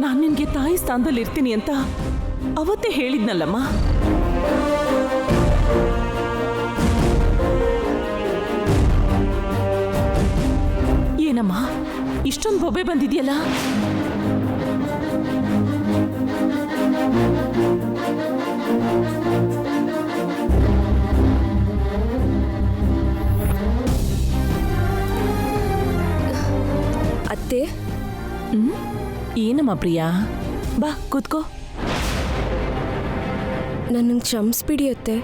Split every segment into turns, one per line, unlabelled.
ನಾನು ನಿನ್ಗೆ ತಾಯಿ ಸ್ಥಾನದಲ್ಲಿ ಇರ್ತೀನಿ ಅಂತ ಅವತ್ತೇ ಹೇಳಿದ್ನಲ್ಲಮ್ಮ. ಏನಮ್ಮ ಇಷ್ಟೊಂದು ಬೊಬ್ಬೆ ಬಂದಿದೆಯಲ್ಲ?
ಅತ್ತೆ.
ಏನಮ್ಮ ಪ್ರಿಯಾ, ಬಾ ಕೂತ್ಕೋ.
ನನ್ನನ್ನು ಕ್ಷಮಿಸ್ಬಿಡಿ ಅತ್ತೆ.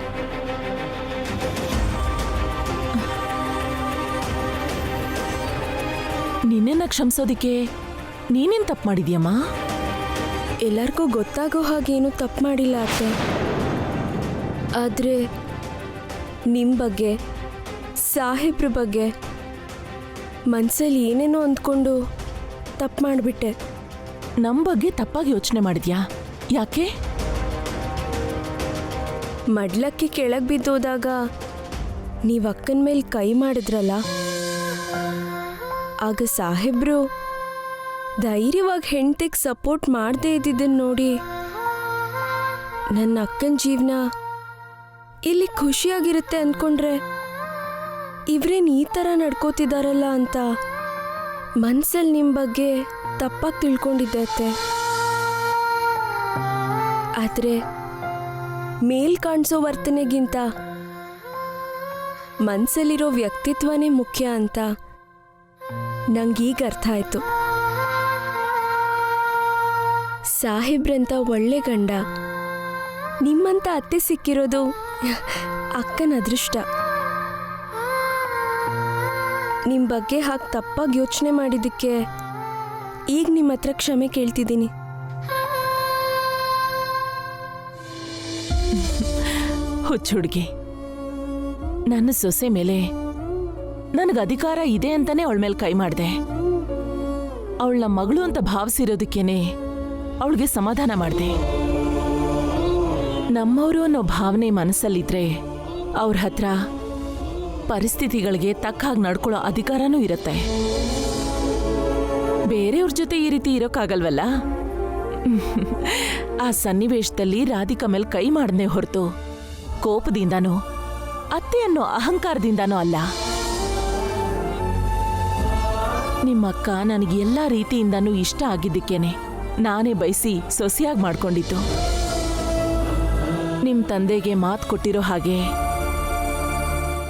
ನಿನ್ನೆನ್ನ ಕ್ಷಮಿಸೋದಿಕ್ಕೆ ನೀನೇನು ತಪ್ಪು ಮಾಡಿದ್ಯಮ್ಮ?
ಎಲ್ಲರಿಗೂ ಗೊತ್ತಾಗೋ ಹಾಗೇನು ತಪ್ಪು ಮಾಡಿಲ್ಲ ಅತ್ತೆ. ಆದರೆ ನಿಮ್ಮ ಬಗ್ಗೆ, ಸಾಹೇಬ್ರ ಬಗ್ಗೆ ಮನಸ್ಸಲ್ಲಿ ಏನೇನೋ ಅಂದ್ಕೊಂಡು ತಪ್ಪು ಮಾಡಿಬಿಟ್ಟೆ.
ನಮ್ಮ ಬಗ್ಗೆ ತಪ್ಪಾಗಿ ಯೋಚನೆ ಮಾಡಿದ್ಯಾ? ಯಾಕೆ?
ಮಡ್ಲಕ್ಕೆ ಕೆಳಗೆ ಬಿದ್ದೋದಾಗ ನೀವು ಅಕ್ಕನ ಮೇಲೆ ಕೈ ಮಾಡಿದ್ರಲ್ಲ, ಆಗ ಸಾಹೇಬ್ರು ಧೈರ್ಯವಾಗಿ ಹೆಂಡತಿಗೆ ಸಪೋರ್ಟ್ ಮಾಡದೇ ಇದ್ದಿದ್ದನ್ನು ನೋಡಿ ನನ್ನ ಅಕ್ಕನ ಜೀವನ ಇಲ್ಲಿ ಖುಷಿಯಾಗಿರುತ್ತೆ ಅಂದ್ಕೊಂಡ್ರೆ ಇವ್ರೇನು ಈ ಥರ ನಡ್ಕೋತಿದ್ದಾರಲ್ಲ ಅಂತ ಮನಸ್ಸಲ್ಲಿ ನಿಮ್ಮ ಬಗ್ಗೆ ತಪ್ಪಾಗಿ ತಿಳ್ಕೊಂಡಿದ್ದೆ ಅತ್ತೆ. ಆದರೆ ಮೇಲ್ ಕಾಣಿಸೋ ವರ್ತನೆಗಿಂತ ಮನಸ್ಸಲ್ಲಿರೋ ವ್ಯಕ್ತಿತ್ವನೇ ಮುಖ್ಯ ಅಂತ ನಂಗೀಗ ಅರ್ಥ ಆಯ್ತು. ಸಾಹೇಬ್ರಂತ ಒಳ್ಳೆ ಗಂಡ, ನಿಮ್ಮಂತ ಅತ್ತೆ ಸಿಕ್ಕಿರೋದು ಅಕ್ಕನ ಅದೃಷ್ಟ. ನಿಮ್ಮ ಬಗ್ಗೆ ಹಾಗೆ ತಪ್ಪಾಗಿ ಯೋಚನೆ ಮಾಡಿದ್ದಕ್ಕೆ ಈಗ ನಿಮ್ಮ ಹತ್ರ ಕ್ಷಮೆ ಕೇಳ್ತಿದ್ದೀನಿ.
ಹುಚ್ಚುಡ್ಗಿ, ನನ್ನ ಸೊಸೆ ಮೇಲೆ ನನಗೆ ಅಧಿಕಾರ ಇದೆ ಅಂತಾನೆ ಅವಳ ಮೇಲೆ ಕೈ ಮಾಡಿದೆ. ಅವಳನ್ನ ಮಗಳು ಅಂತ ಭಾವಿಸಿರೋದಕ್ಕೇನೆ ಅವಳಿಗೆ ಸಮಾಧಾನ ಮಾಡಿದೆ. ನಮ್ಮವರು ಅನ್ನೋ ಭಾವನೆ ಮನಸ್ಸಲ್ಲಿದ್ರೆ ಅವ್ರ ಹತ್ರ ಪರಿಸ್ಥಿತಿಗಳಿಗೆ ತಕ್ಕ ಹಾಗೆ ನಡ್ಕೊಳ್ಳೋ ಅಧಿಕಾರನೂ ಇರುತ್ತೆ. ಬೇರೆಯವ್ರ ಜೊತೆ ಈ ರೀತಿ ಇರೋಕ್ಕಾಗಲ್ವಲ್ಲ. ಆ ಸನ್ನಿವೇಶದಲ್ಲಿ ರಾಧಿಕಾ ಮೇಲೆ ಕೈ ಮಾಡದೆ ಹೊರತು ಕೋಪದಿಂದಾನೋ ಅತ್ತೆ ಅನ್ನೋ ಅಹಂಕಾರದಿಂದಾನೋ ಅಲ್ಲ. ನಿಮ್ಮಕ್ಕ ನನಗೆ ಎಲ್ಲ ರೀತಿಯಿಂದನೂ ಇಷ್ಟ ಆಗಿದ್ದಕ್ಕೇನೆ ನಾನೇ ಬಯಸಿ ಸೊಸೆಯಾಗಿ ಮಾಡ್ಕೊಂಡಿದ್ದು. ನಿಮ್ಮ ತಂದೆಗೆ ಮಾತು ಕೊಟ್ಟಿರೋ ಹಾಗೆ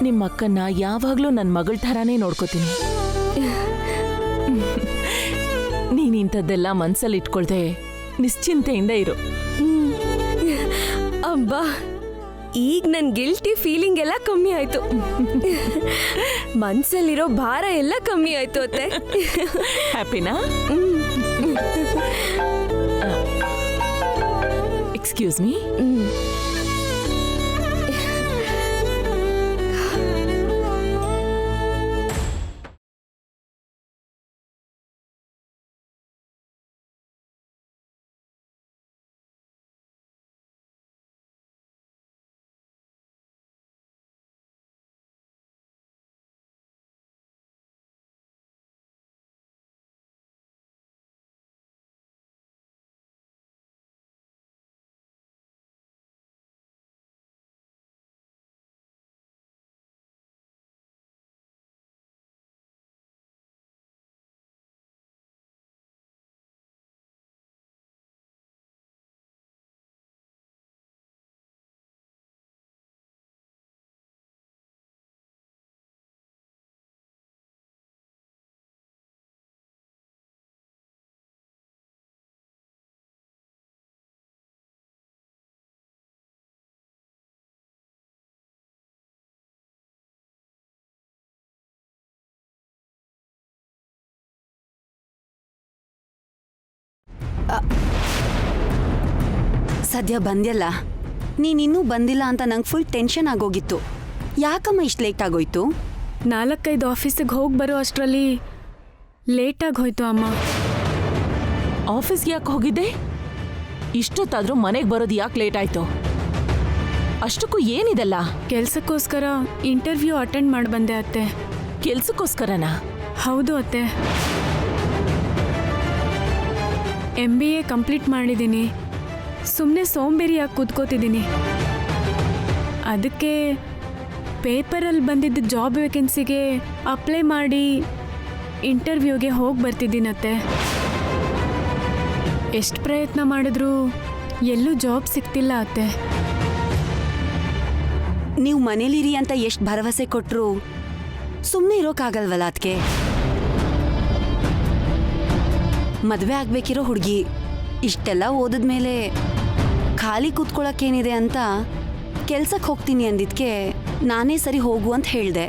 ನಿಮ್ಮಕ್ಕನ್ನ ಯಾವಾಗಲೂ ನನ್ನ ಮಗಳ ಥರಾನೇ ನೋಡ್ಕೋತೀನಿ. ನೀನಿಂಥದ್ದೆಲ್ಲ ಮನ್ಸಲ್ಲಿ ಇಟ್ಕೊಳ್ದೆ ನಿಶ್ಚಿಂತೆಯಿಂದ ಇರು.
ಅಬ್ಬಾ, ಈಗ ನನ್ನ ಗಿಲ್ಟಿ ಫೀಲಿಂಗ್ ಎಲ್ಲ ಕಮ್ಮಿ ಆಯ್ತು. ಮನ್ಸಲ್ಲಿರೋ ಭಾರ ಎಲ್ಲ ಕಮ್ಮಿ ಆಯ್ತು ಅತ್ತೆ.
ಹ್ಯಾಪಿನಾ? Excuse me.
ಸದ್ಯ ಬಂದ್ಯಲ್ಲ, ನೀನಿನ್ನೂ ಬಂದಿಲ್ಲ ಅಂತ ನಂಗೆ ಫುಲ್ ಟೆನ್ಷನ್ ಆಗೋಗಿತ್ತು. ಯಾಕಮ್ಮ ಇಷ್ಟು ಲೇಟ್ ಆಗೋಯ್ತು?
4-5 ಆಫೀಸಿಗೆ ಹೋಗಿ ಬರೋ ಅಷ್ಟರಲ್ಲಿ ಲೇಟಾಗಿ ಹೋಯ್ತು ಅಮ್ಮ.
ಆಫೀಸ್ಗೆ ಯಾಕೆ ಹೋಗಿದ್ದೆ? ಇಷ್ಟೊತ್ತಾದ್ರೂ ಮನೆಗೆ ಬರೋದು ಯಾಕೆ ಲೇಟ್ ಆಯ್ತು? ಅಷ್ಟಕ್ಕೂ ಏನಿದೆಲ್ಲ?
ಕೆಲಸಕ್ಕೋಸ್ಕರ ಇಂಟರ್ವ್ಯೂ ಅಟೆಂಡ್ ಮಾಡಿ ಬಂದೆ ಅತ್ತೆ.
ಕೆಲ್ಸಕ್ಕೋಸ್ಕರನಾ?
ಹೌದು ಅತ್ತೆ. MBA ಕಂಪ್ಲೀಟ್ ಮಾಡಿದ್ದೀನಿ. ಸುಮ್ಮನೆ ಸೋಂಬೇರಿಯಾಗಿ ಕೂತ್ಕೋತಿದ್ದೀನಿ. ಅದಕ್ಕೆ ಪೇಪರಲ್ಲಿ ಬಂದಿದ್ದ ಜಾಬ್ ವೇಕೆನ್ಸಿಗೆ ಅಪ್ಲೈ ಮಾಡಿ ಇಂಟರ್ವ್ಯೂಗೆ ಹೋಗಿ ಬರ್ತಿದ್ದೀನತ್ತೆ. ಎಷ್ಟು ಪ್ರಯತ್ನ ಮಾಡಿದ್ರೂ ಎಲ್ಲೂ ಜಾಬ್ ಸಿಗ್ತಿಲ್ಲ ಅತ್ತೆ.
ನೀವು ಮನೇಲಿರಿ ಅಂತ ಎಷ್ಟು ಭರವಸೆ ಕೊಟ್ರು ಸುಮ್ಮನೆ ಇರೋಕ್ಕಾಗಲ್ವಲ್ಲ ಅದಕ್ಕೆ. ಮದುವೆ ಆಗ್ಬೇಕಿರೋ ಹುಡುಗಿ ಇಷ್ಟೆಲ್ಲ ಓದಿದ್ಮೇಲೆ ಖಾಲಿ ಕೂತ್ಕೊಳ್ಳೋಕ್ಕೇನಿದೆ ಅಂತ ಕೆಲ್ಸಕ್ಕೆ ಹೋಗ್ತೀನಿ ಅಂದಿದ್ಕೆ ನಾನೇ ಸರಿ ಹೋಗು ಅಂತ ಹೇಳಿದೆ.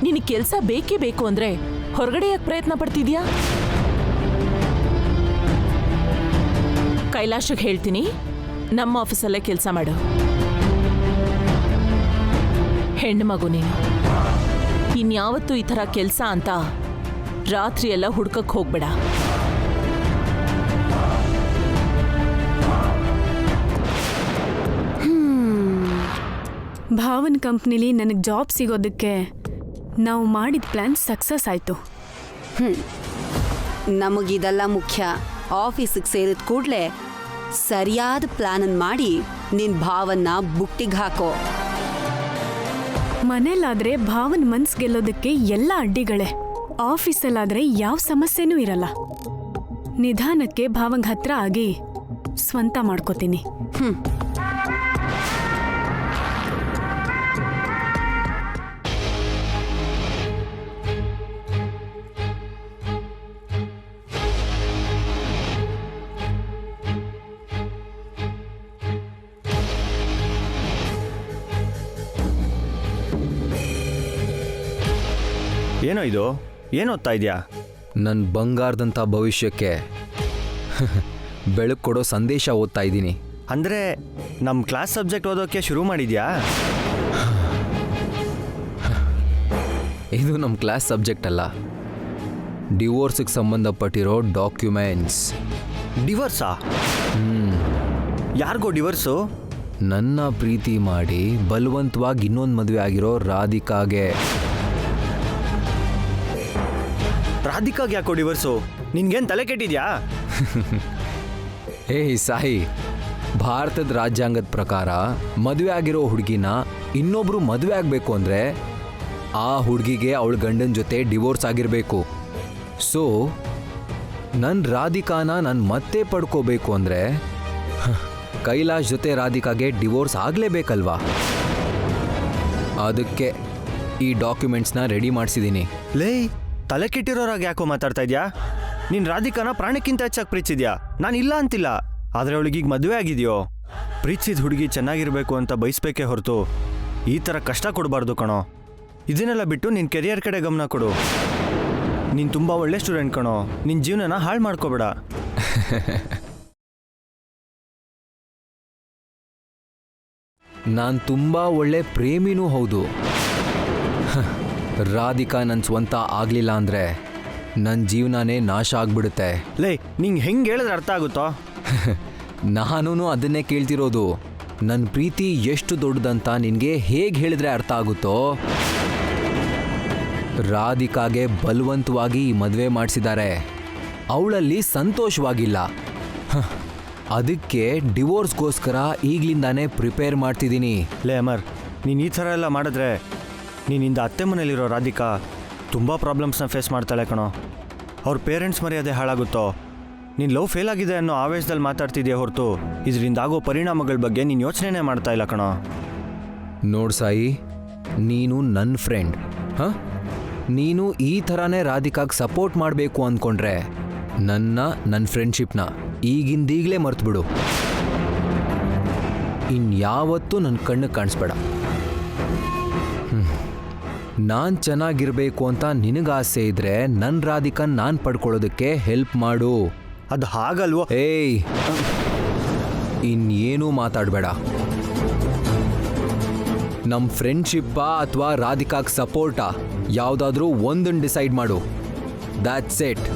ನಿನಗೆ ಕೆಲಸ ಬೇಕೇ ಬೇಕು ಅಂದ್ರೆ ಹೊರಗಡೆ ಯಾಕೆ ಪ್ರಯತ್ನ ಪಡ್ತಿದ್ಯಾ? ಕೈಲಾಶಕ್ಕೆ ಹೇಳ್ತೀನಿ, ನಮ್ಮ ಆಫೀಸಲ್ಲೇ ಕೆಲಸ ಮಾಡು. ಹೆಣ್ಣು ಮಗು ನೀನು. ಇನ್ಯಾವತ್ತೂ ಈ ಥರ ಕೆಲಸ ಅಂತ ರಾತ್ರಿ ಎಲ್ಲ ಹುಡ್ಕಕ್ಕೆ ಹೋಗ್ಬೇಡ.
ಭಾವನ್ ಕಂಪ್ನಿಲಿ ನನಗೆ ಜಾಬ್ ಸಿಗೋದಕ್ಕೆ ನಾವು ಮಾಡಿದ ಪ್ಲ್ಯಾನ್ ಸಕ್ಸಸ್ ಆಯಿತು.
ನಮಗಿದೆಲ್ಲ ಮುಖ್ಯ. ಆಫೀಸಿಗೆ ಸೇರಿದ ಕೂಡಲೇ ಸರಿಯಾದ ಪ್ಲಾನನ್ನು ಮಾಡಿ ನಿನ್ನ ಭಾವನ್ನ ಬುಟ್ಟಿಗೆ ಹಾಕೋ.
ಮನೇಲಾದ್ರೆ ಭಾವನ್ ಮನ್ಸ್ ಗೆಲ್ಲೋದಕ್ಕೆ ಎಲ್ಲ ಅಡ್ಡಿಗಳೇ. ಆಫೀಸಲ್ಲಾದ್ರೆ ಯಾವ ಸಮಸ್ಯೆನೂ ಇರಲ್ಲ. ನಿಧಾನಕ್ಕೆ ಭಾವಂಗ್ ಹತ್ರ ಆಗಿ ಸ್ವಂತ ಮಾಡ್ಕೋತೀನಿ.
ಏನೋ ಇದು? ಏನು ಓದ್ತಾ ಇದೆಯಾ?
ನನ್ನ ಬಂಗಾರದಂಥ ಭವಿಷ್ಯಕ್ಕೆ ಬೆಳಕು ಕೊಡೋ ಸಂದೇಶ ಓದ್ತಾ ಇದ್ದೀನಿ.
ಅಂದರೆ ನಮ್ಮ ಕ್ಲಾಸ್ ಸಬ್ಜೆಕ್ಟ್ ಓದೋಕ್ಕೆ ಶುರು ಮಾಡಿದ್ಯಾ?
ಇದು ನಮ್ಮ ಕ್ಲಾಸ್ ಸಬ್ಜೆಕ್ಟ್ ಅಲ್ಲ, ಡಿವೋರ್ಸಿಗೆ ಸಂಬಂಧಪಟ್ಟಿರೋ ಡಾಕ್ಯುಮೆಂಟ್ಸ್.
ಡಿವೋರ್ಸಾ? ಯಾರಿಗೋ ಡಿವೋರ್ಸು?
ನನ್ನ ಪ್ರೀತಿ ಮಾಡಿ ಬಲವಂತವಾಗಿ ಇನ್ನೊಂದು ಮದುವೆ ಆಗಿರೋ ರಾಧಿಕಾಗೆ.
ರಾಧಿಕಾಗೆ ಯಾಕೋ ಡಿವೋರ್ಸು? ನಿನ್ಗೇನು ತಲೆ ಕೆಟ್ಟಿದ್ಯಾ?
ಏಯ್ ಸಾಯಿ, ಭಾರತದ ರಾಜ್ಯಾಂಗದ ಪ್ರಕಾರ ಮದುವೆ ಆಗಿರೋ ಹುಡುಗಿನ ಇನ್ನೊಬ್ರು ಮದುವೆ ಆಗಬೇಕು ಅಂದರೆ ಆ ಹುಡುಗಿಗೆ ಅವಳ ಗಂಡನ ಜೊತೆ ಡಿವೋರ್ಸ್ ಆಗಿರಬೇಕು. ಸೊ ನನ್ನ ರಾಧಿಕಾನ ನಾನು ಮತ್ತೆ ಪಡ್ಕೋಬೇಕು ಅಂದರೆ ಕೈಲಾಶ್ ಜೊತೆ ರಾಧಿಕಾಗೆ ಡಿವೋರ್ಸ್ ಆಗಲೇಬೇಕಲ್ವಾ? ಅದಕ್ಕೆ ಈ ಡಾಕ್ಯುಮೆಂಟ್ಸ್ನ ರೆಡಿ ಮಾಡಿಸಿದ್ದೀನಿ.
ಲೇ, ತಲೆ ಕೆಟ್ಟಿರೋರಾಗ ಯಾಕೋ ಮಾತಾಡ್ತಾ ಇದೆಯಾ? ನೀನು ರಾಧಿಕಾನ ಪ್ರಾಣಕ್ಕಿಂತ ಹೆಚ್ಚಾಗಿ ಪ್ರೀತಿಸಿದ್ಯಾ? ನಾನು ಇಲ್ಲ ಅಂತಿಲ್ಲ, ಆದರೆ ಅವಳಿಗೀಗ ಮದುವೆ ಆಗಿದೆಯೋ. ಪ್ರೀತಿಸಿದ ಹುಡುಗಿ ಚೆನ್ನಾಗಿರಬೇಕು ಅಂತ ಬಯಸ್ಬೇಕೇ ಹೊರತು ಈ ಥರ ಕಷ್ಟ ಕೊಡಬಾರ್ದು ಕಣೋ. ಇದನ್ನೆಲ್ಲ ಬಿಟ್ಟು ನಿನ್ನ ಕೆರಿಯರ್ ಕಡೆ ಗಮನ ಕೊಡು. ನೀನು ತುಂಬ ಒಳ್ಳೆ ಸ್ಟೂಡೆಂಟ್ ಕಣೋ, ನಿನ್ನ ಜೀವನನ ಹಾಳು ಮಾಡ್ಕೋಬೇಡ.
ನಾನು ತುಂಬ ಒಳ್ಳೆ ಪ್ರೇಮಿನೂ ಹೌದು. ರಾಧಿಕಾ ನನ್ನ ಸ್ವಂತ ಆಗಲಿಲ್ಲ ಅಂದರೆ ನನ್ನ ಜೀವನನೇ ನಾಶ ಆಗ್ಬಿಡುತ್ತೆ.
ಲೇ, ನಿಂಗೆ ಹೆಂಗೆ ಹೇಳಿದ್ರೆ ಅರ್ಥ ಆಗುತ್ತೋ?
ನಾನೂ ಅದನ್ನೇ ಕೇಳ್ತಿರೋದು. ನನ್ನ ಪ್ರೀತಿ ಎಷ್ಟು ದೊಡ್ಡದಂತ ನಿನಗೆ ಹೇಗೆ ಹೇಳಿದ್ರೆ ಅರ್ಥ ಆಗುತ್ತೋ? ರಾಧಿಕಾಗೆ ಬಲವಂತವಾಗಿ ಈ ಮದುವೆ ಮಾಡಿಸಿದ್ದಾರೆ. ಅವಳಲ್ಲಿ ಸಂತೋಷವಾಗಿಲ್ಲ. ಅದಕ್ಕೆ ಡಿವೋರ್ಸ್ಗೋಸ್ಕರ ಈಗಲಿಂದಾನೇ ಪ್ರಿಪೇರ್ ಮಾಡ್ತಿದ್ದೀನಿ.
ಲೇ ಅಮರ್, ನೀನು ಈ ಥರ ಎಲ್ಲ ಮಾಡಿದ್ರೆ ನೀನಿಂದ ಅತ್ತೆ ಮನೇಲಿರೋ ರಾಧಿಕಾ ತುಂಬ ಪ್ರಾಬ್ಲಮ್ಸ್ನ ಫೇಸ್ ಮಾಡ್ತಾಳೆ ಕಣೋ. ಅವ್ರ ಪೇರೆಂಟ್ಸ್ ಮರ್ಯಾದೆ ಹಾಳಾಗುತ್ತೋ. ನೀನು ಲವ್ ಫೇಲ್ ಆಗಿದೆ ಅನ್ನೋ ಆವೇಶದಲ್ಲಿ ಮಾತಾಡ್ತಿದ್ಯಾ ಹೊರತು ಇದರಿಂದ ಆಗೋ ಪರಿಣಾಮಗಳ ಬಗ್ಗೆ ನೀನು ಯೋಚನೆನೇ ಮಾಡ್ತಾ ಇಲ್ಲ ಕಣೋ.
ನೋಡು ಸಾಯಿ, ನೀನು ನನ್ನ ಫ್ರೆಂಡ್. ನೀನು ಈ ಥರನೇ ರಾಧಿಕಾಗೆ ಸಪೋರ್ಟ್ ಮಾಡಬೇಕು ಅಂದ್ಕೊಂಡ್ರೆ ನನ್ನ ಫ್ರೆಂಡ್ಶಿಪ್ನ ಈಗಿಂದೀಗಲೇ ಮರ್ತುಬಿಡು. ಇನ್ಯಾವತ್ತೂ ನನ್ನ ಕಣ್ಣಿಗೆ ಕಾಣಿಸ್ಬೇಡ. ನಾನು ಚೆನ್ನಾಗಿರಬೇಕು ಅಂತ ನಿನಗಾಸೆ ಇದ್ರೆ ನನ್ನ ರಾಧಿಕನ್ ನಾನು ಪಡ್ಕೊಳ್ಳೋದಕ್ಕೆ ಹೆಲ್ಪ್ ಮಾಡು.
ಅದು ಹಾಗಲ್ವೋ?
ಏಯ್, ಇನ್ನೇನೂ ಮಾತಾಡಬೇಡ. ನಮ್ಮ ಫ್ರೆಂಡ್ಶಿಪ್ಪಾ ಅಥವಾ ರಾಧಿಕಾಗೆ ಸಪೋರ್ಟಾ ಯಾವುದಾದ್ರೂ ಒಂದನ್ನು ಡಿಸೈಡ್ ಮಾಡು. That's it.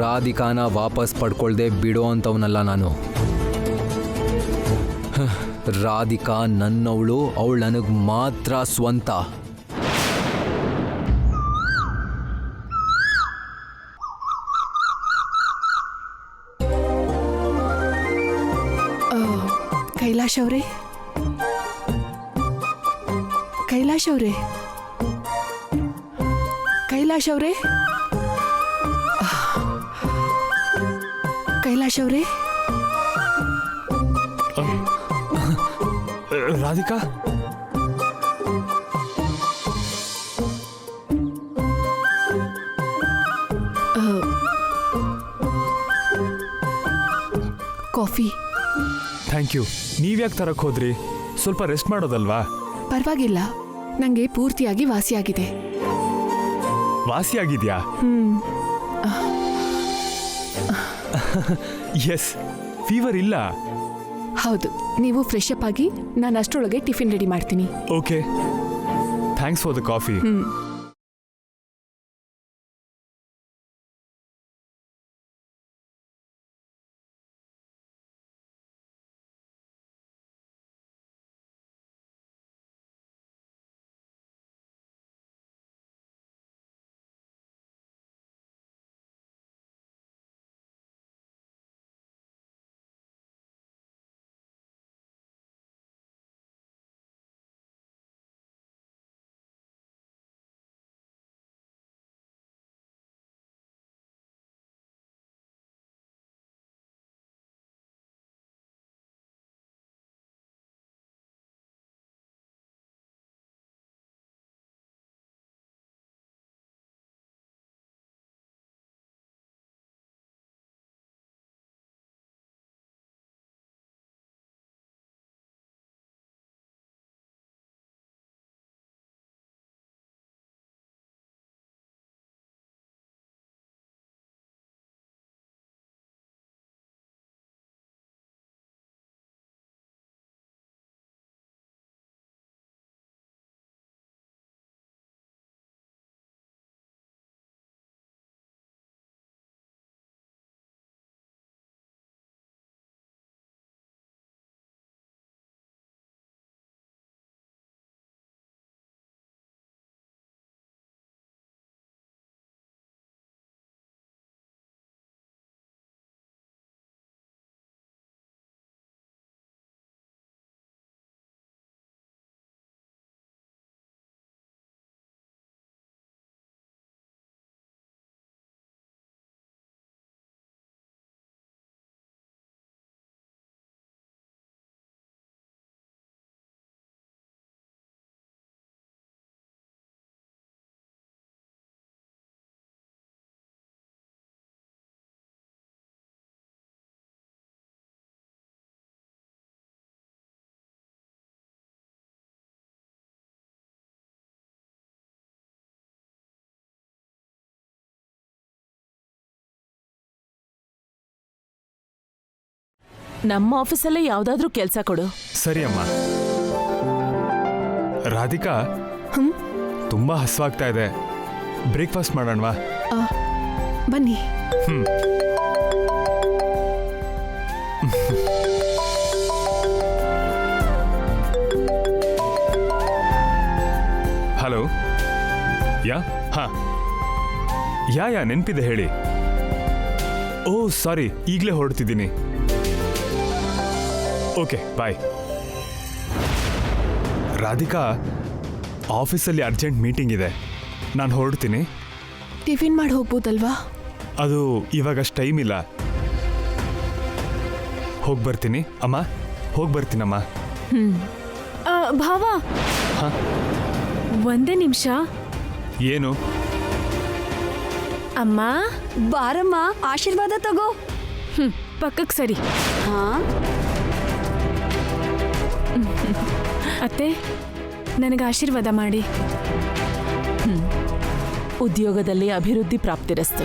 ರಾಧಿಕಾನ ವಾಪಸ್ ಪಡ್ಕೊಳ್ದೆ ಬಿಡೋ ಅಂತವನಲ್ಲ ನಾನು. ರಾಧಿಕಾ ನನ್ನವಳು, ಅವಳು ನನಗೆ ಮಾತ್ರ ಸ್ವಂತ.
ಕೈಲಾಶ್ ಅವರೇ, ಕೈಲಾಶ್ ಅವರೇ, ಕೈಲಾಶ್ ಅವರೇ, ಕೈಲಾಶ್ ಅವರೇ.
ರಾಧಿಕಾ,
ಕಾಫಿ.
Thank you. ನೀವ್ಯಾಕೆ ತರಕ್ ಹೋದ್ರಿ? ಸ್ವಲ್ಪ ರೆಸ್ಟ್ ಮಾಡೋದಲ್ವಾ?
ಪರವಾಗಿಲ್ಲ, ನಂಗೆ ಪೂರ್ತಿಯಾಗಿ ವಾಸಿಯಾಗಿದೆ.
ವಾಸಿಯಾಗಿದ್ಯಾ? ಎಸ್, ಫೀವರ್ ಇಲ್ಲ.
ಹೌದು, ನೀವು ಫ್ರೆಶ್ ಅಪ್ ಆಗಿ ನಾನು ಅಷ್ಟರೊಳಗೆ ಟಿಫಿನ್ ರೆಡಿ ಮಾಡ್ತೀನಿ.
Okay, thanks for the coffee.
ನಮ್ಮ ಆಫೀಸಲ್ಲೇ ಯಾವ್ದಾದ್ರೂ ಕೆಲ್ಸ ಕೊಡು.
ಸರಿ ಅಮ್ಮ. ರಾಧಿಕಾ, ತುಂಬಾ ಹಸ್ವಾಗ್ತಾ ಇದೆ. ಬ್ರೇಕ್ಫಾಸ್ಟ್ ಮಾಡೋಣವಾ?
ಬನ್ನಿ.
ಹಲೋ. ಹಾ, ನೆನಪಿದೆ ಹೇಳಿ. ಓ ಸಾರಿ, ಈಗಲೇ ಹೊರಡ್ತಿದ್ದೀನಿ. ಓಕೆ, ಬಾಯ್. ರಾಧಿಕಾ, ಆಫೀಸಲ್ಲಿ ಅರ್ಜೆಂಟ್ ಮೀಟಿಂಗ್ ಇದೆ, ನಾನು ಹೊರಡ್ತೀನಿ.
ಟಿಫಿನ್ ಮಾಡಿ ಹೋಗ್ಬೋದಲ್ವಾ?
ಅದು ಇವಾಗಷ್ಟು ಟೈಮ್ ಇಲ್ಲ. ಹೋಗಿ ಬರ್ತೀನಿ ಅಮ್ಮ, ಹೋಗಿ ಬರ್ತೀನಮ್ಮ.
ಭಾವ, ಒಂದೇ ನಿಮಿಷ.
ಏನು?
ಅಮ್ಮ,
ಬಾರಮ್ಮ, ಆಶೀರ್ವಾದ ತಗೋ.
ಪಕ್ಕಕ್ಕೆ ಸರಿ.
ಹಾ,
ಅತ್ತೆ, ನನಗೆ ಆಶೀರ್ವಾದ ಮಾಡಿ.
ಉದ್ಯೋಗದಲ್ಲಿ ಅಭಿವೃದ್ಧಿ ಪ್ರಾಪ್ತಿರಸ್ತು.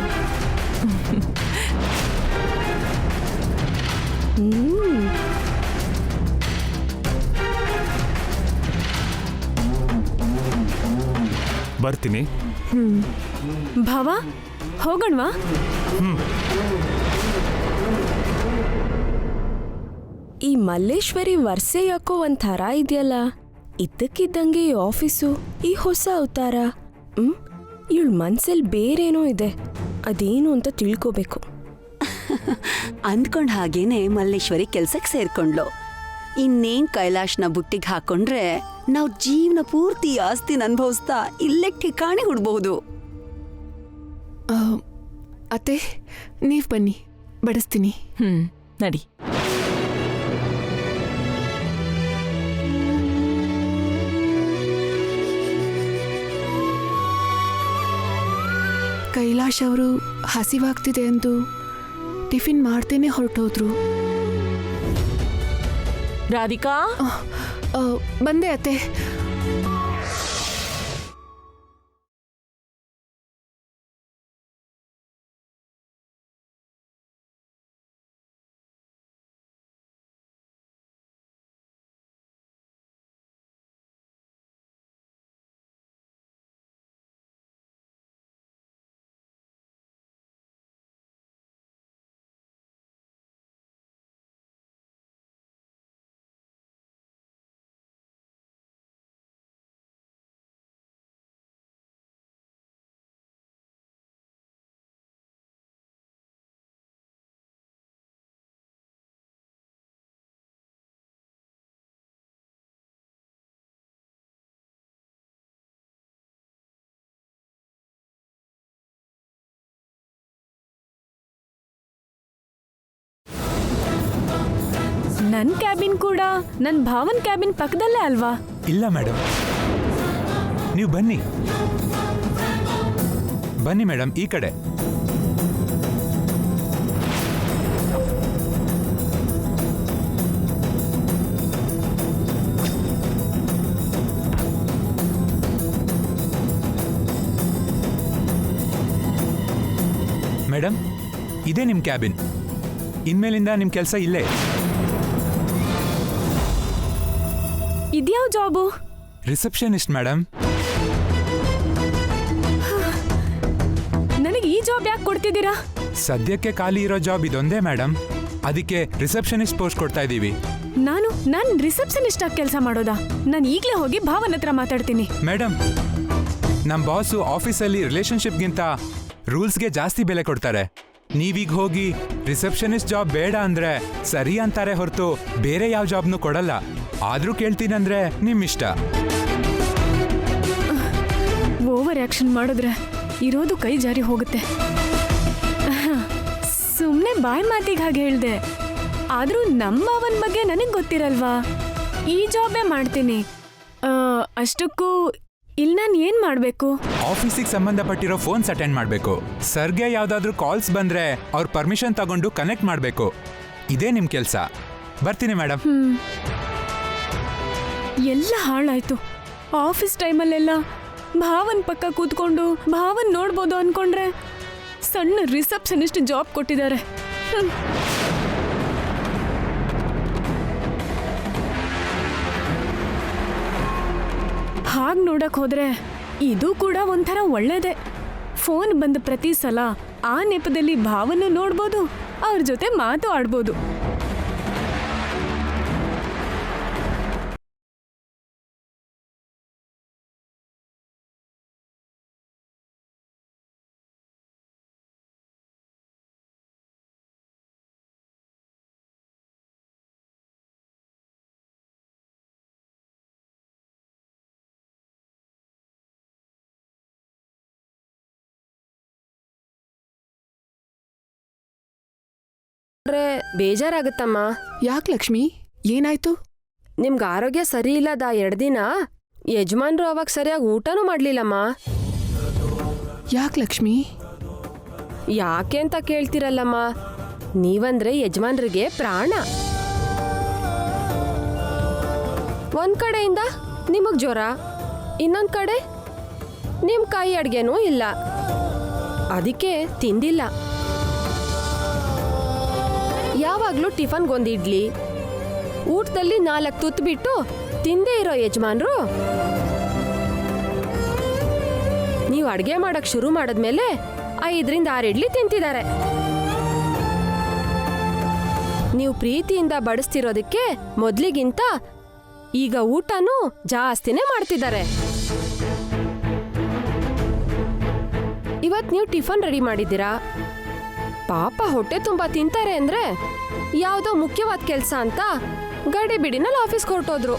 ಬರ್ತೀನಿ.
ಭಾವ, ಹೋಗೋಣವಾ?
ಈ ಮಲ್ಲೇಶ್ವರಿ ವರ್ಷೆ ಯಾಕೋ ಒಂಥರ ಇದೆಯಲ್ಲ. ಇದ್ದಕ್ಕಿದ್ದಂಗೆ ಈ ಆಫೀಸು, ಈ ಹೊಸ ಅವತಾರ. ಇವಳ ಮನ್ಸಲ್ಲಿ ಬೇರೇನೋ ಇದೆ, ಅದೇನು ಅಂತ ತಿಳ್ಕೋಬೇಕು.
ಅಂದ್ಕೊಂಡ್ ಹಾಗೇನೆ ಮಲ್ಲೇಶ್ವರಿ ಕೆಲ್ಸಕ್ಕೆ ಸೇರ್ಕೊಂಡ್ಲು. ಇನ್ನೇನ್ ಕೈಲಾಶ್ನ ಬುಟ್ಟಿಗೆ ಹಾಕೊಂಡ್ರೆ ನಾವು ಜೀವನ ಪೂರ್ತಿ ಆಸ್ತಿನ ಅನುಭವಿಸ್ತಾ ಇಲ್ಲೇ ಠಿಕಾಣಿ ಹುಡ್ಬಹುದು.
ಅತ್ತೆ ನೀವು ಬನ್ನಿ, ಬಡಿಸ್ತೀನಿ.
ನಡಿ.
ಕೈಲಾಶ್ ಅವರು ಹಸಿವಾಗ್ತಿದೆ ಎಂದು ಟಿಫಿನ್ ಮಾಡ್ತೇನೆ ಹೊರಟೋದ್ರು.
ರಾಧಿಕಾ,
ಬಂದೆ ಅತ್ತೆ.
ನನ್ನ ಕ್ಯಾಬಿನ್ ಕೂಡ ನನ್ನ ಭಾವನ್ ಕ್ಯಾಬಿನ್ ಪಕ್ಕದಲ್ಲೇ ಅಲ್ವಾ?
ಇಲ್ಲ ಮೇಡಮ್, ನೀವು ಬನ್ನಿ ಬನ್ನಿ ಮೇಡಮ್, ಈ ಕಡೆ. ಮೇಡಮ್, ಇದೇ ನಿಮ್ಮ ಕ್ಯಾಬಿನ್. ಇನ್ಮೇಲಿಂದ ನಿಮ್ಮ ಕೆಲಸ ಇಲ್ಲೇ.
ಇದ್ಯಾವ ಜಾಬು?
Receptionist madam.
ನನಗೆ ಈ ಜಾಬ್ ಯಾಕೆ ಕೊಡ್ತಿದ್ದೀರಾ?
ಸದ್ಯಕ್ಕೆ ಖಾಲಿ ಇರೋ ಜಾಬ್ ಇದೊಂದೇ ಮೇಡಮ್, ಅದಕ್ಕೆ ರಿಸೆಪ್ಷನಿಸ್ಟ್ ಪೋಸ್ಟ್ ಕೊಡ್ತಾ ಇದ್ದೀವಿ.
ನಾನು ರಿಸೆಪ್ಷನಿಸ್ಟ್ ಆಗಿ ಕೆಲಸ ಮಾಡೋದಾ? ನಾನು ಈಗಲೇ ಹೋಗಿ ಭಾವನ ಹತ್ರ ಮಾತಾಡ್ತೀನಿ.
ಮೇಡಮ್, ನಮ್ಮ ಬಾಸು ಆಫೀಸಲ್ಲಿ ರಿಲೇಶನ್ಶಿಪ್ಗಿಂತ ರೂಲ್ಸ್ಗೆ ಜಾಸ್ತಿ ಬೆಲೆ ಕೊಡ್ತಾರೆ. ನೀವೀಗ ಹೋಗಿ ರಿಸೆಪ್ಷನಿಸ್ಟ್ ಜಾಬ್ ಬೇಡ ಅಂದ್ರೆ ಸರಿ ಅಂತಾರೆ ಹೊರತು ಬೇರೆ ಯಾವ ಜಾಬ್ನು ಕೊಡಲ್ಲ. ಆದ್ರೂ ಕೇಳ್ತೀನಂದ್ರೆ ನಿಮ್ಮಿಷ್ಟ.
ಓವರ್ ಆಕ್ಷನ್ ಮಾಡಿದ್ರೆ ಇರೋದು ಕೈ ಜಾರಿ ಹೋಗುತ್ತೆ. ಸುಮ್ಮನೆ ಬಾಯ್ ಮಾತಿಗೆ ಹಾಗೆ ಹೇಳ್ದೆ. ಆದ್ರೂ ನಮ್ಮ ಅವನ ಬಗ್ಗೆ ನನಗೆ ಗೊತ್ತಿರಲ್ವಾ? ಈ ಜಾಬೇ ಮಾಡ್ತೀನಿ. ಅಷ್ಟಕ್ಕೂ ಇಲ್ಲಿ ನಾನು ಏನ್ ಮಾಡ್ಬೇಕು?
ಆಫೀಸಿಗೆ ಸಂಬಂಧಪಟ್ಟಿರೋ ಫೋನ್ಸ್ ಅಟೆಂಡ್ ಮಾಡಬೇಕು. ಸರ್ಗೆ ಯಾವ್ದಾದ್ರು ಕಾಲ್ಸ್ ಬಂದ್ರೆ ಅವ್ರ ಪರ್ಮಿಷನ್ ತಗೊಂಡು ಕನೆಕ್ಟ್ ಮಾಡಬೇಕು. ಇದೇ ನಿಮ್ ಕೆಲಸ. ಬರ್ತೀನಿ ಮೇಡಮ್.
ಎಲ್ಲ ಹಾಳಾಯ್ತು. ಆಫೀಸ್ ಟೈಮಲ್ಲೆಲ್ಲ ಭಾವನ್ ಪಕ್ಕ ಕೂತ್ಕೊಂಡು ಭಾವನ್ ನೋಡ್ಬೋದು ಅನ್ಕೊಂಡ್ರೆ ಸಣ್ಣ ರಿಸೆಪ್ಷನಿಸ್ಟ್ ಜಾಬ್ ಕೊಟ್ಟಿದ್ದಾರೆ. ಹಾಗೆ ನೋಡಕ್ ಹೋದ್ರೆ ಇದು ಕೂಡ ಒಂಥರ ಒಳ್ಳೇದೆ. ಫೋನ್ ಬಂದ ಪ್ರತಿ ಸಲ ಆ ನೆಪದಲ್ಲಿ ಭಾವನ ನೋಡ್ಬೋದು, ಅವ್ರ ಜೊತೆ ಮಾತು ಆಡ್ಬೋದು.
ಬೇಜಾರಾಗತ್ತಮ್ಮ.
ಯಾಕೆ ಲಕ್ಷ್ಮಿ, ಏನಾಯ್ತು?
ನಿಮ್ಗೆ ಆರೋಗ್ಯ ಸರಿ ಇಲ್ಲದ 2 ದಿನ ಯಜಮಾನ್ರು ಅವಾಗ ಸರಿಯಾಗಿ ಊಟನೂ ಮಾಡ್ಲಿಲ್ಲಮ್ಮ.
ಯಾಕೆ ಲಕ್ಷ್ಮಿ?
ಯಾಕೆ ಅಂತ ಕೇಳ್ತಿರಲ್ಲಮ್ಮ, ನೀವಂದ್ರೆ ಯಜಮಾನ್ರಿಗೆ ಪ್ರಾಣ. ಒಂದ್ ಕಡೆಯಿಂದ ನಿಮಗ್ ಜ್ವರ, ಇನ್ನೊಂದ್ ಕಡೆ ನಿಮ್ ಕೈ ಅಡ್ಗೆನೂ ಇಲ್ಲ, ಅದಕ್ಕೆ ತಿಂದಿಲ್ಲ. ಯಾವಾಗ್ಲೂ ಟಿಫನ್ಗೊಂದು ಇಡ್ಲಿ, ಊಟದಲ್ಲಿ 4 ತುತ್ತು ಬಿಟ್ಟು ತಿಂದೇ ಇರೋ ಯಜಮಾನ್ರು ನೀವು ಅಡ್ಗೆ ಮಾಡಕ್ ಶುರು ಮಾಡಿದ್ಮೇಲೆ 5 ರಿಂದ 6 ಇಡ್ಲಿ ತಿಂತಿದ್ದಾರೆ. ನೀವು ಪ್ರೀತಿಯಿಂದ ಬಡಿಸ್ತಿರೋದಕ್ಕೆ ಮೊದ್ಲಿಗಿಂತ ಈಗ ಊಟನೂ ಜಾಸ್ತಿನೇ ಮಾಡ್ತಿದ್ದಾರೆ. ಇವತ್ ನೀವು ಟಿಫನ್ ರೆಡಿ ಮಾಡಿದ್ದೀರಾ. ಪಾಪ ಹೊಟ್ಟೆ ತುಂಬಾ ತಿಂತಾರೆ ಅಂದ್ರೆ ಯಾವುದೋ ಮುಖ್ಯವಾದ ಕೆಲಸ ಅಂತ ಗಡಿ ಬಿಡಿನಲ್ಲಿ ಆಫೀಸ್ಗೆ ಹೊರಟೋದ್ರು.